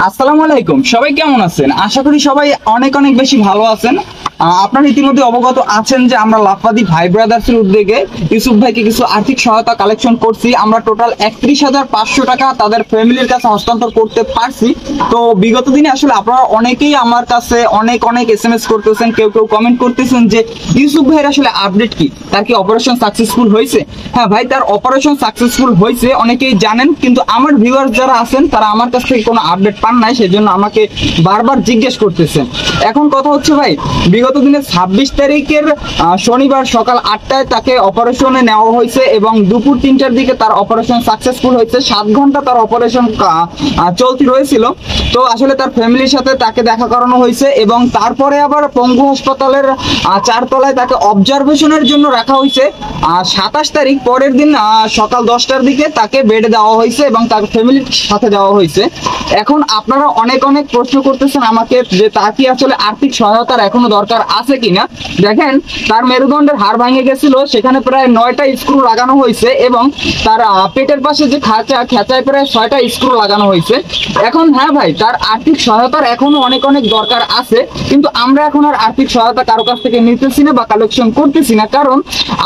আসসালামু আলাইকুম, সবাই কেমন আছেন? আশা করি সবাই অনেক অনেক বেশি ভালো আছেন। আপনারা ইতিমধ্যে অবগত আছেন যে আমরা লাফাদি ভাই ব্রাদার্সের উদ্যোগে ইউসুফ ভাইকে কিছু আর্থিক সহায়তা কালেকশন করছি। আমরা টোটাল 31,500 টাকা তাদের ফ্যামিলির কাছে হস্তান্তর করতে পারছি। তো বিগত দিনে আসলে আপনারা অনেকেই আমার কাছে অনেক অনেক SMS করতেছেন, কেউ কেউ কমেন্ট করতেছেন যে ইউসুফ ভাইয়ের আসলে আপডেট কি, তার কি অপারেশন সাকসেসফুল হয়েছে? হ্যাঁ ভাই, তার অপারেশন সাকসেসফুল হয়েছে, অনেকেই জানেন, কিন্তু আমার ভিউয়ার্স যারা আছেন তারা আমার কাছ থেকে কোনো আপডেট পান নাই, সেজন্য আমাকে বারবার জিজ্ঞেস করতেছেন। এখন কথা হচ্ছে ভাই, বিগত দিনে 26 তারিখের শনিবার সকাল 8টায় তাকে অপারেশনে নেওয়া হয়েছে এবং দুপুর 3টার দিকে তার অপারেশন সাকসেসফুল হয়েছে। 7 ঘন্টা তার অপারেশন চলতি রয়েছিল। তো আসলে তার ফ্যামিলির সাথে তাকে দেখা করানো হয়েছে এবং তারপরে আবার পঙ্গু হাসপাতালের 4 তলায় তাকে অবজারভেশনের জন্য রাখা হয়েছে। 27 তারিখ পরের দিন সকাল 10টার দিকে তাকে বেডে দেওয়া হয়েছে এবং তার ফ্যামিলির সাথে দেওয়া হয়েছে। এখন আপনারা অনেক অনেক প্রশ্ন করতেছেন আমাকে যে তার কি আসলে আর্থিক সহায়তার এখনো দরকার আছে কিনা। দেখেন, তার মেরুদণ্ডের হাড় ভেঙে গেছিল, সেখানে প্রায় 9টা স্ক্রু লাগানো হয়েছে এবং তার পেটের পাশে যে খেঁচায় প্রায় 6টা স্ক্রু লাগানো হয়েছে। এখন হ্যাঁ ভাই, তার আর্থিক সহায়তার এখনো অনেক অনেক দরকার আছে, কিন্তু আমরা এখন আর আর্থিক সহায়তা কারো কাছ থেকে নিতেছি না বা কালেকশন করতেছি না, কারণ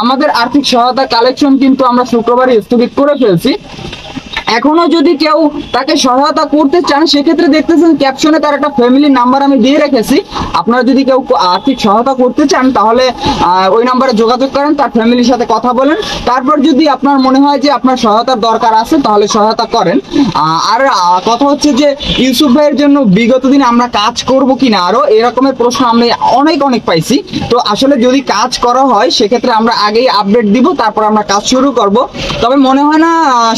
আমাদের আর্থিক সহায়তা কালেকশন কিন্তু আমরা শুক্রবারে স্থগিত করে ফেলছি। এখনো যদি কেউ তাকে সহায়তা করতে চান, সেক্ষেত্রে দেখতেছেন ক্যাপশনে তার একটা ফ্যামিলি নাম্বার আমি দিয়ে রেখেছি। আপনারা যদি কেউ আর্থিক সহায়তা করতে চান তাহলে ওই নাম্বারে যোগাযোগ করেন, তার ফ্যামিলির সাথে কথা বলেন, তারপর যদি আপনার মনে হয় যে আপনার সহায়তার দরকার আছে তাহলে সহায়তা করেন। আর কথা হচ্ছে যে ইউসুফ ভাইয়ের জন্য বিগত দিনে আমরা কাজ করব কিনা, আরো এরকমের প্রশ্ন আমরা অনেক অনেক পাইছি। তো আসলে যদি কাজ করা হয় সেক্ষেত্রে আমরা আগেই আপডেট দিব, তারপর আমরা কাজ শুরু করব। তবে মনে হয় না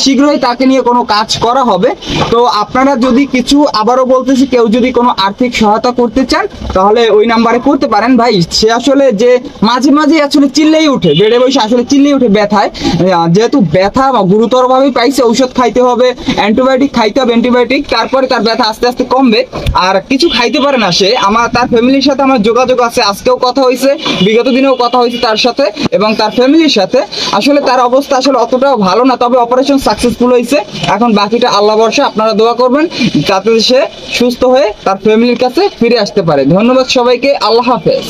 শীঘ্রই তাকে নিয়ে কোনো কাজ করা হবে। তো আপনারা যদি কিছু, আবারও বলতেছি, কেউ যদি কোনো আর্থিক সহায়তা করতে চান তাহলে ওই নাম্বারে করতে পারেন। ভাই, সে আসলে যে মাঝে মাঝে আসলে চিল্লেই উঠে, বেডে বসে আসলে চিল্লেই উঠে ব্যথায়, যেহেতু ব্যথা গুরুতরভাবেই পাইছে, ঔষধ খাইতে হবে, অ্যান্টিবায়োটিক খাইতে হবে, অ্যান্টিবায়োটিক, তারপরে তার ব্যথা আস্তে আস্তে কমবে। আর কিছু খাইতে পারে না সে। তার ফ্যামিলির সাথে আমার যোগাযোগ আছে, আজকেও কথা হয়েছে, বিগত দিনেও কথা হয়েছে তার সাথে এবং তার ফ্যামিলির সাথে। আসলে তার অবস্থা আসলে অতটাও ভালো না, তবে অপারেশন সাকসেসফুল হয়েছে। এখন বাকিটা আল্লাহ ভরসা, আপনারা দোয়া করবেন যাতে সে সুস্থ হয়ে তার ফ্যামিলির কাছে ফিরে আসতে পারে। ধন্যবাদ সবাইকে, আল্লাহ হাফেজ।